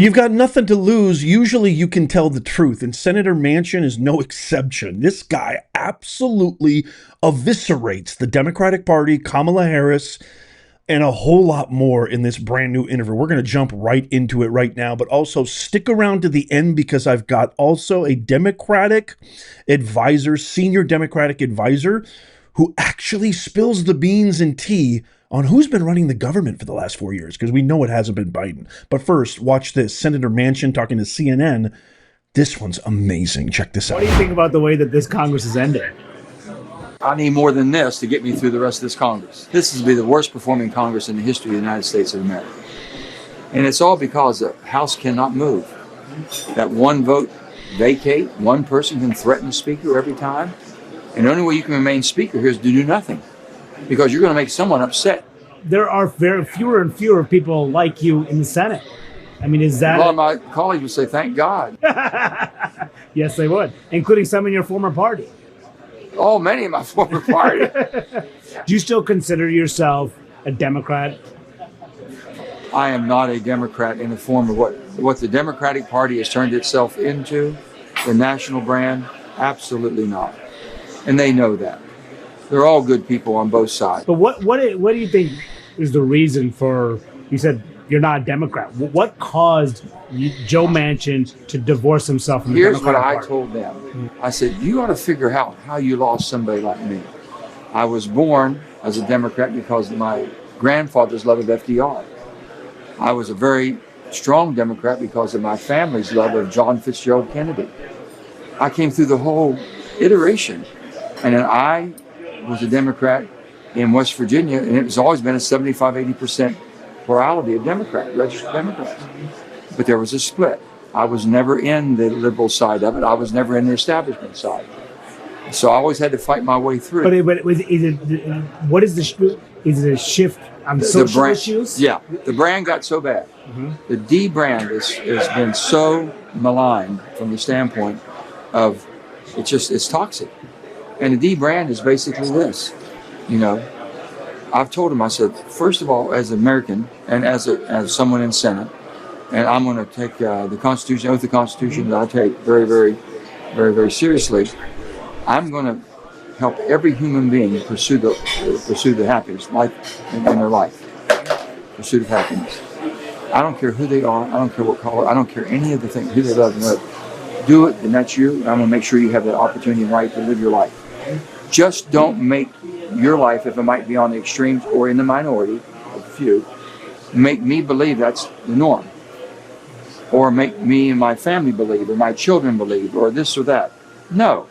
You've got nothing to lose. Usually you can tell the truth, and Senator Manchin is no exception. This guy absolutely eviscerates the Democratic Party, Kamala Harris, and a whole lot more in this brand new interview. We're going to jump right into it right now, but also stick around to the end because I've got also a Democratic advisor, senior Democratic advisor, who actually spills the beans and tea on who's been running the government for the last 4 years, because we know it hasn't been Biden. But first, watch this. Senator Manchin talking to CNN. This one's amazing. Check this out. What do you think about the way that this Congress is ending? I need more than this to get me through the rest of this Congress. This will be the worst performing Congress in the history of the United States of America. And it's all because the House cannot move. That one vote vacate, one person can threaten the Speaker every time. And the only way you can remain Speaker here is to do nothing, because you're going to make someone upset. There are very fewer and fewer people like you in the Senate. I mean, is that... A lot of my colleagues would say, thank God. Yes, they would, including some in your former party. Oh, many of my former party. Do you still consider yourself a Democrat? I am not a Democrat in the form of what the Democratic Party has turned itself into, the national brand. Absolutely not. And they know that. They're all good people on both sides. But what do you think is the reason for, you said you're not a Democrat. What caused Joe Manchin to divorce himself from the Democratic Party? Here's what I told them. I said, you ought to figure out how you lost somebody like me. I was born as a Democrat because of my grandfather's love of FDR. I was a very strong Democrat because of my family's love of John Fitzgerald Kennedy. I came through the whole iteration. And then I was a Democrat in West Virginia, and it has always been a 75-80% plurality of Democrats, registered Democrats. But there was a split. I was never in the liberal side of it. I was never in the establishment side. So I always had to fight my way through. What is is it a shift on social issues? Yeah, the brand got so bad. Mm-hmm. The D brand has been so maligned from the standpoint of it's toxic. And the D brand is basically this, I've told him, I said, first of all, as an American and as someone in Senate, and I'm going to take the Constitution, oath of the Constitution that I take very, very, very, very seriously. I'm going to help every human being pursue the happiness life in their life, pursuit of happiness. I don't care who they are. I don't care what color. I don't care any of the things, who they love and what. Do it, and that's you. And I'm going to make sure you have the opportunity and right to live your life. Just don't make your life, if it might be on the extremes or in the minority, of a few, make me believe that's the norm. Or make me and my family believe, or my children believe, or this or that. No,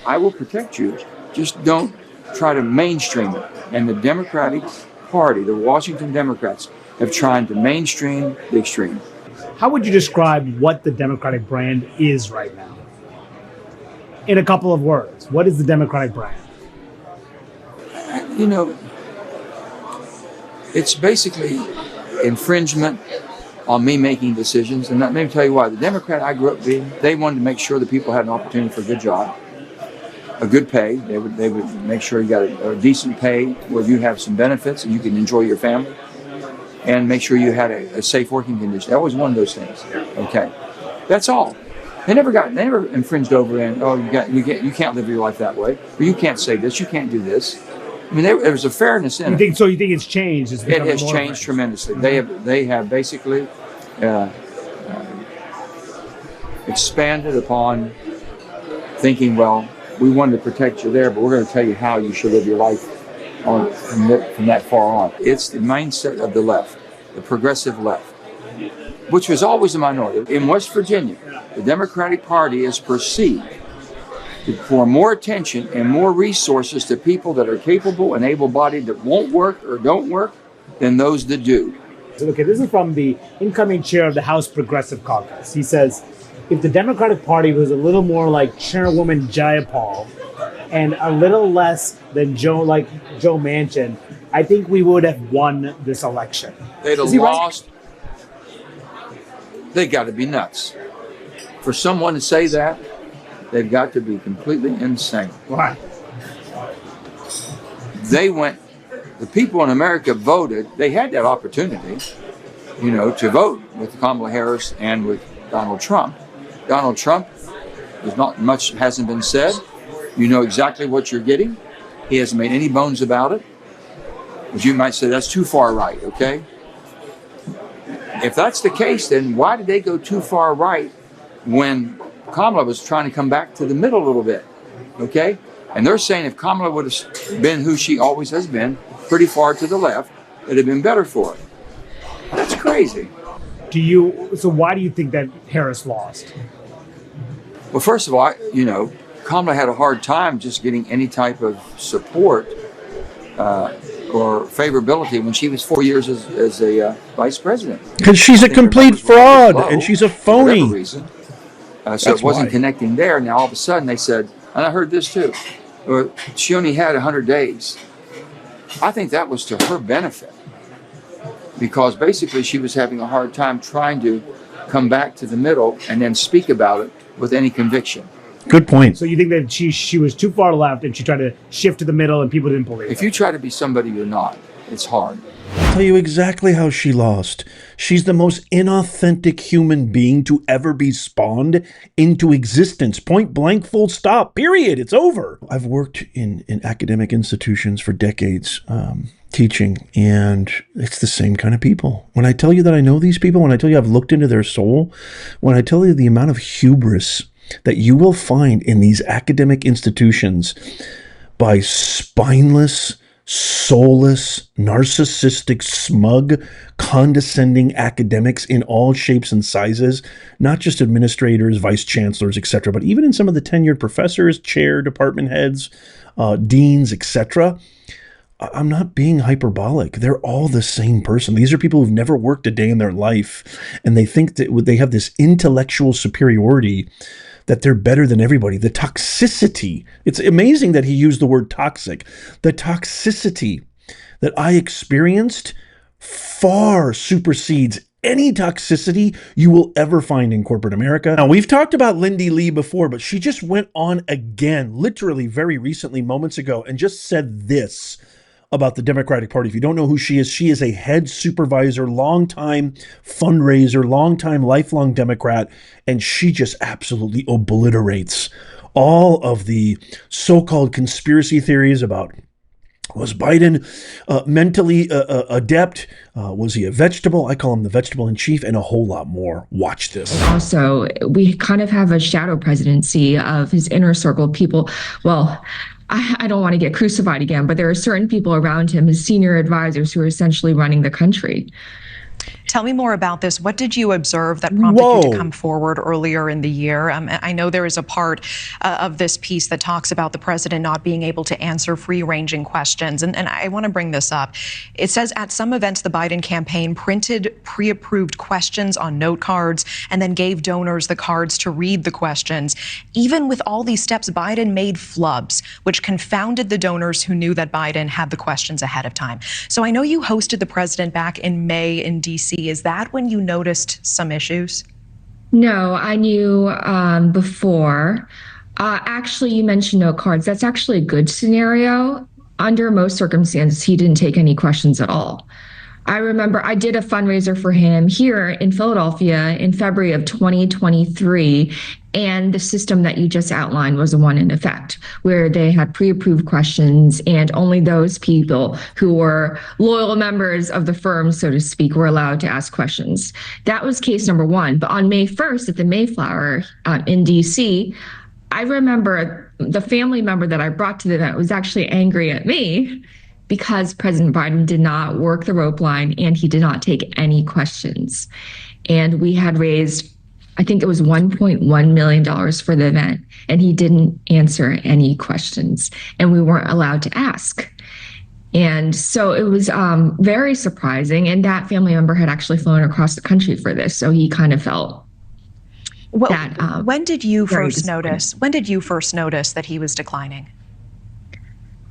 I will protect you. Just don't try to mainstream it. And the Democratic Party, the Washington Democrats, have tried to mainstream the extreme. How would you describe what the Democratic brand is right now? In a couple of words, what is the Democratic brand? It's basically infringement on me making decisions. And let me tell you why. The Democrat I grew up being, they wanted to make sure that people had an opportunity for a good job, a good pay. They would make sure you got a decent pay where you have some benefits and you can enjoy your family, and make sure you had a safe working condition. They always wanted those things. Okay, that's all. They never infringed over you can't live your life that way, or you can't say this, you can't do this. I mean, there was a fairness in it. So you think it's changed? It has changed tremendously. They have basically expanded upon thinking, well, we wanted to protect you there, but we're going to tell you how you should live your life from that far on. It's the mindset of the left, the progressive left, which was always a minority. In West Virginia, the Democratic Party is perceived for more attention and more resources to people that are capable and able-bodied that won't work or don't work than those that do. Okay, this is from the incoming chair of the House Progressive Caucus. He says, if the Democratic Party was a little more like Chairwoman Jayapal and a little less than Joe Manchin, I think we would have won this election. They'd have lost. They got to be nuts. For someone to say that, they've got to be completely insane. Why? The people in America voted. They had that opportunity, to vote with Kamala Harris and with Donald Trump. Donald Trump, there's not much hasn't been said. You know exactly what you're getting. He hasn't made any bones about it. But you might say that's too far right, okay? If that's the case, then why did they go too far right when Kamala was trying to come back to the middle a little bit, okay? And they're saying if Kamala would have been who she always has been, pretty far to the left, it'd have been better for her. That's crazy. So why do you think that Harris lost? Well, first of all, Kamala had a hard time just getting any type of support or favorability when she was 4 years as a vice president. Because she's a complete fraud and she's a phony. For whatever reason. So it wasn't connecting there. Now all of a sudden they said, and I heard this too, she only had 100 days. I think that was to her benefit because basically she was having a hard time trying to come back to the middle and then speak about it with any conviction. Good point. So you think that she was too far left and she tried to shift to the middle and people didn't believe it? If you try to be somebody you're not, it's hard. I'll tell you exactly how she lost. She's the most inauthentic human being to ever be spawned into existence. Point blank, full stop, period. It's over. I've worked in academic institutions for decades, teaching, and it's the same kind of people. When I tell you that I know these people, when I tell you I've looked into their soul, when I tell you the amount of hubris that you will find in these academic institutions by spineless, soulless, narcissistic, smug, condescending academics in all shapes and sizes, not just administrators, vice chancellors, etc., but even in some of the tenured professors, chair, department heads, deans, etc. I'm not being hyperbolic. They're all the same person. These are people who've never worked a day in their life, and they think that they have this intellectual superiority, that they're better than everybody. The toxicity, it's amazing that he used the word toxic. The toxicity that I experienced far supersedes any toxicity you will ever find in corporate America. Now, we've talked about Lindy Li before, but she just went on again, literally very recently, moments ago, and just said this about the Democratic Party. If you don't know who she is a head supervisor, longtime fundraiser, longtime lifelong Democrat, and she just absolutely obliterates all of the so-called conspiracy theories about was Biden mentally adept? Was he a vegetable? I call him the vegetable in chief, and a whole lot more. Watch this. Also, we kind of have a shadow presidency of his inner circle of people. Well, I don't want to get crucified again, but there are certain people around him, his senior advisors, who are essentially running the country. Tell me more about this. What did you observe that prompted you to come forward earlier in the year? I know there is a part of this piece that talks about the president not being able to answer free-ranging questions. And I want to bring this up. It says at some events, the Biden campaign printed pre-approved questions on note cards and then gave donors the cards to read the questions. Even with all these steps, Biden made flubs, which confounded the donors who knew that Biden had the questions ahead of time. So I know you hosted the president back in May in D.C. Is that when you noticed some issues? No, I knew before. Actually, you mentioned no cards. That's actually a good scenario. Under most circumstances, he didn't take any questions at all. I remember I did a fundraiser for him here in Philadelphia in February of 2023. And the system that you just outlined was the one in effect, where they had pre-approved questions and only those people who were loyal members of the firm, so to speak, were allowed to ask questions. That was case number one. But on May 1st at the Mayflower in DC, I remember the family member that I brought to the event was actually angry at me because President Biden did not work the rope line and he did not take any questions. And we had raised, I think it was $1.1 million for the event, and he didn't answer any questions, and we weren't allowed to ask. And so it was very surprising, and that family member had actually flown across the country for this, so he kind of felt that. When did you first notice? When did you first notice that he was declining?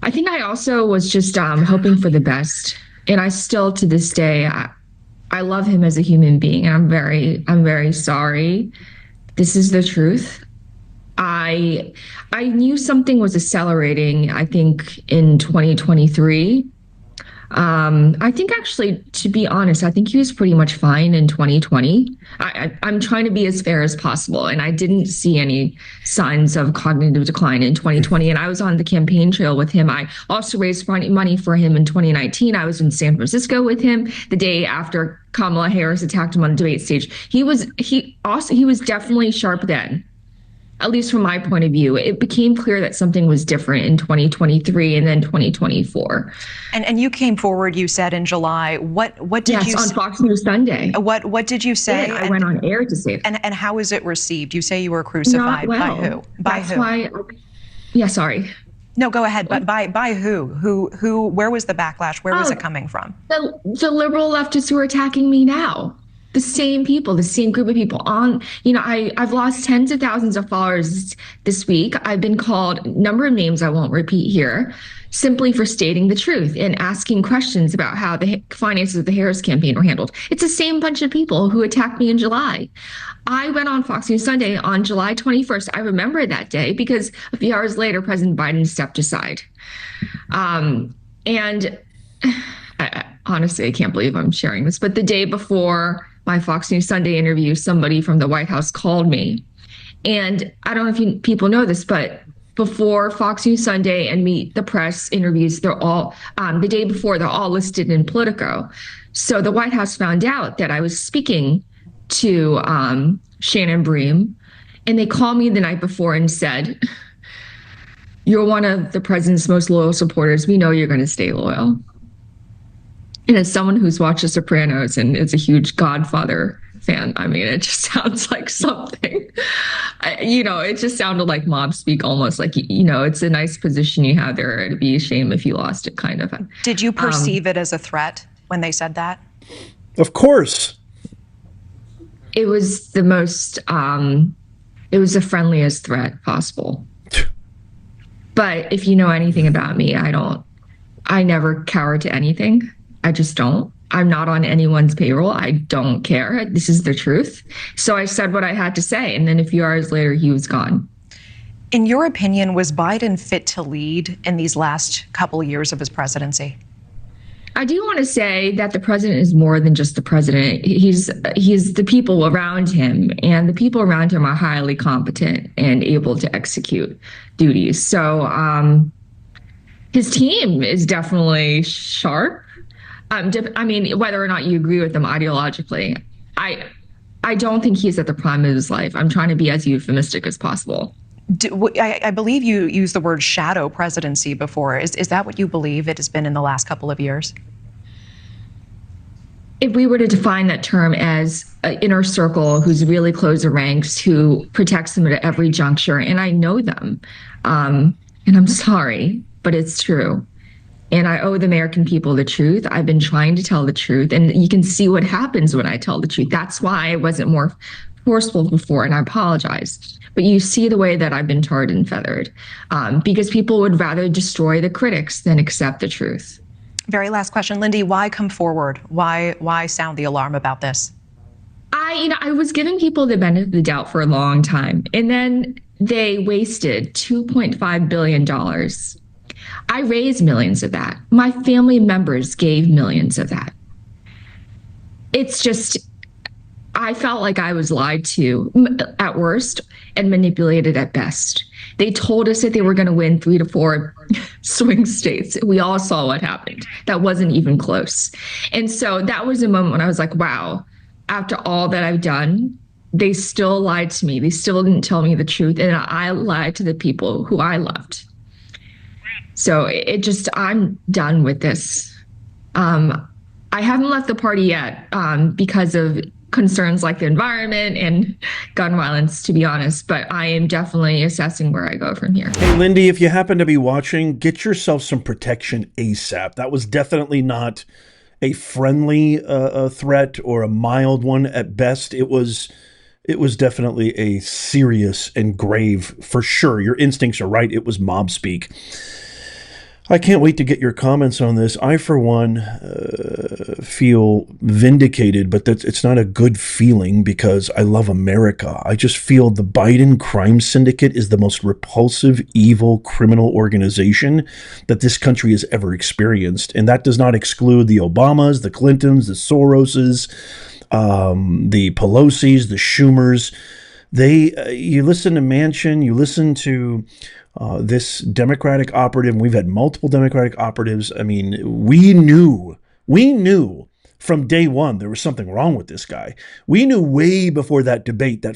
I think I also was just hoping for the best, and I still, to this day, I love him as a human being. I'm very sorry. This is the truth. I knew something was accelerating, I think, in 2023. I think actually, to be honest, I think he was pretty much fine in 2020. I'm trying to be as fair as possible, and I didn't see any signs of cognitive decline in 2020. And I was on the campaign trail with him. I also raised money for him in 2019. I was in San Francisco with him the day after Kamala Harris attacked him on the debate stage. He was definitely sharp then. At least from my point of view, it became clear that something was different in 2023 and then 2024. And you came forward, you said in July. What did you on Fox News Sunday. What did you say? I went on air to say that. And how was it received? You say you were crucified. Not well. By who? That's why. Yeah, sorry. No, go ahead. But by who? Who? Where was the backlash? Where was it coming from? The liberal leftists who are attacking me now. The same people, the same group of people I've lost tens of thousands of followers this week. I've been called a number of names I won't repeat here, simply for stating the truth and asking questions about how the finances of the Harris campaign were handled. It's the same bunch of people who attacked me in July. I went on Fox News Sunday on July 21st. I remember that day because a few hours later, President Biden stepped aside. Honestly, I can't believe I'm sharing this, but the day before my Fox News Sunday interview, somebody from the White House called me. And I don't know if people know this, but before Fox News Sunday and Meet the Press interviews, they're all, the day before, they're all listed in Politico. So the White House found out that I was speaking to Shannon Bream, and they called me the night before and said, "You're one of the president's most loyal supporters. We know you're going to stay loyal." And as someone who's watched The Sopranos and is a huge Godfather fan, I mean, it just sounds like something, it just sounded like mob speak almost, like, it's a nice position you have there. It'd be a shame if you lost it, kind of. Did you perceive it as a threat when they said that? Of course. It was the most, it was the friendliest threat possible. But if you know anything about me, I never cower to anything. I just don't. I'm not on anyone's payroll. I don't care. This is the truth. So I said what I had to say. And then a few hours later, he was gone. In your opinion, was Biden fit to lead in these last couple of years of his presidency? I do want to say that the president is more than just the president. He's the people around him, and the people around him are highly competent and able to execute duties. So his team is definitely sharp. I mean, whether or not you agree with them ideologically, I don't think he's at the prime of his life. I'm trying to be as euphemistic as possible. I believe you used the word shadow presidency before. Is that what you believe it has been in the last couple of years? If we were to define that term as an inner circle who's really close the ranks, who protects them at every juncture, and I know them, and I'm sorry, but it's true. And I owe the American people the truth. I've been trying to tell the truth, and you can see what happens when I tell the truth. That's why I wasn't more forceful before, and I apologize. But you see the way that I've been tarred and feathered, because people would rather destroy the critics than accept the truth. Very last question, Lindy, why come forward? Why sound the alarm about this? I was giving people the benefit of the doubt for a long time, and then they wasted $2.5 billion. I raised millions of that. My family members gave millions of that. It's just, I felt like I was lied to at worst and manipulated at best. They told us that they were going to win 3 to 4 swing states. We all saw what happened. That wasn't even close. And so that was a moment when I was like, wow, after all that I've done, they still lied to me. They still didn't tell me the truth. And I lied to the people who I loved. So I'm done with this. I haven't left the party yet because of concerns like the environment and gun violence, to be honest, but I am definitely assessing where I go from here. Hey, Lindy, if you happen to be watching, get yourself some protection ASAP. That was definitely not a friendly threat or a mild one at best. It was definitely a serious and grave, for sure. Your instincts are right. It was mob speak. I can't wait to get your comments on this. I, for one, feel vindicated, but it's not a good feeling because I love America. I just feel the Biden crime syndicate is the most repulsive, evil, criminal organization that this country has ever experienced. And that does not exclude the Obamas, the Clintons, the Soroses, the Pelosi's, the Schumers. You listen to Manchin, you listen to this Democratic operative, and we've had multiple Democratic operatives. I mean, we knew from day one there was something wrong with this guy. We knew way before that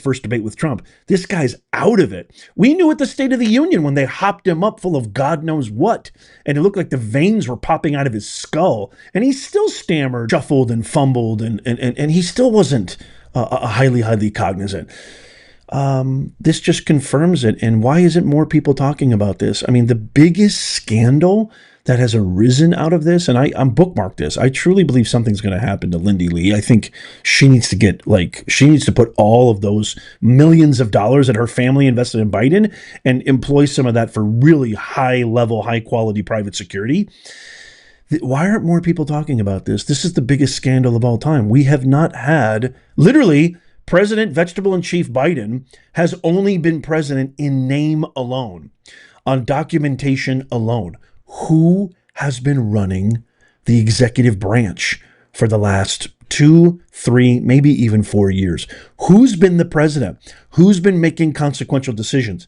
first debate with Trump, this guy's out of it. We knew at the State of the Union when they hopped him up full of God knows what, and it looked like the veins were popping out of his skull, and he still stammered, shuffled, and fumbled, and he still wasn't highly cognizant. This just confirms it. And why isn't more people talking about this? I mean, the biggest scandal that has arisen out of this, and I'm bookmarked this. I truly believe something's going to happen to Lindy Li. I think she needs to put all of those millions of dollars that her family invested in Biden and employ some of that for really high level, high quality private security. Why aren't more people talking about this? This is the biggest scandal of all time. We have not had, literally, President Vegetable-in-Chief Biden has only been president in name alone, on documentation alone. Who has been running the executive branch for the last 2, 3, maybe even 4 years? Who's been the president? Who's been making consequential decisions?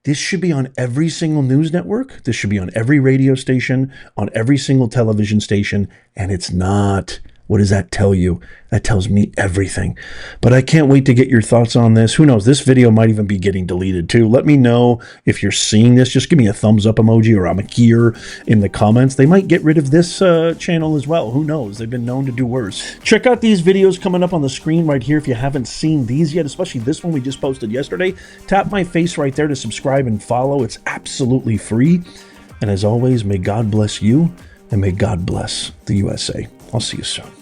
This should be on every single news network. This should be on every radio station, on every single television station, and it's not. What does that tell you? That tells me everything. But I can't wait to get your thoughts on this. Who knows? This video might even be getting deleted too. Let me know if you're seeing this. Just give me a thumbs up emoji or I'm here in the comments. They might get rid of this channel as well. Who knows? They've been known to do worse. Check out these videos coming up on the screen right here if you haven't seen these yet, especially this one we just posted yesterday. Tap my face right there to subscribe and follow. It's absolutely free. And as always, may God bless you and may God bless the USA. I'll see you soon.